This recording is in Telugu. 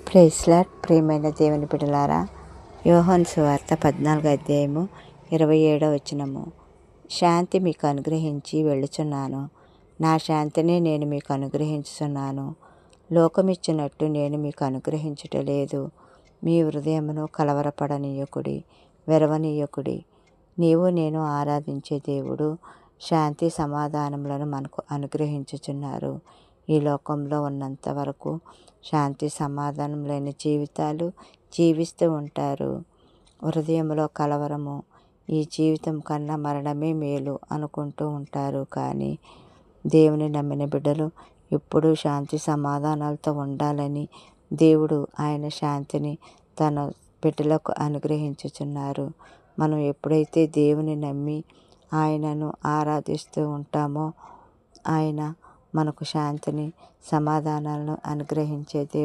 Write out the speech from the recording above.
Praise lord. ప్రియమైన దేవుని బిడ్డలారా, యోహాను సువార్త 14వ అధ్యాయము 27వ వచనము. శాంతి మీకు అనుగ్రహించి వెళ్ళుచున్నాను, నా శాంతిని నేను మీకు అనుగ్రహించుచున్నాను. లోకమిచ్చినట్టు నేను మీకు అనుగ్రహించుటలేదు. మీ హృదయమును కలవరపడనీయకుడి, వెరవనీయకుడి. నీవు నేను ఆరాధించే దేవుడు శాంతి సమాధానములను మనకు అనుగ్రహించుచున్నారు. ఈ లోకంలో ఉన్నంత వరకు శాంతి సమాధానం లేని జీవితాలు జీవిస్తూ ఉంటారు. హృదయంలో కలవరము, ఈ జీవితం కన్నా మరణమే మేలు అనుకుంటూ ఉంటారు. కానీ దేవుని నమ్మిన బిడ్డలు ఎప్పుడూ శాంతి సమాధానాలతో ఉండాలని దేవుడు ఆయన శాంతిని తన బిడ్డలకు అనుగ్రహించుచున్నారు. మనం ఎప్పుడైతే దేవుని నమ్మి ఆయనను ఆరాధిస్తూ ఉంటామో ఆయన మనకు శాంతిని సమాధానాలను అనుగ్రహించే దేవుడు.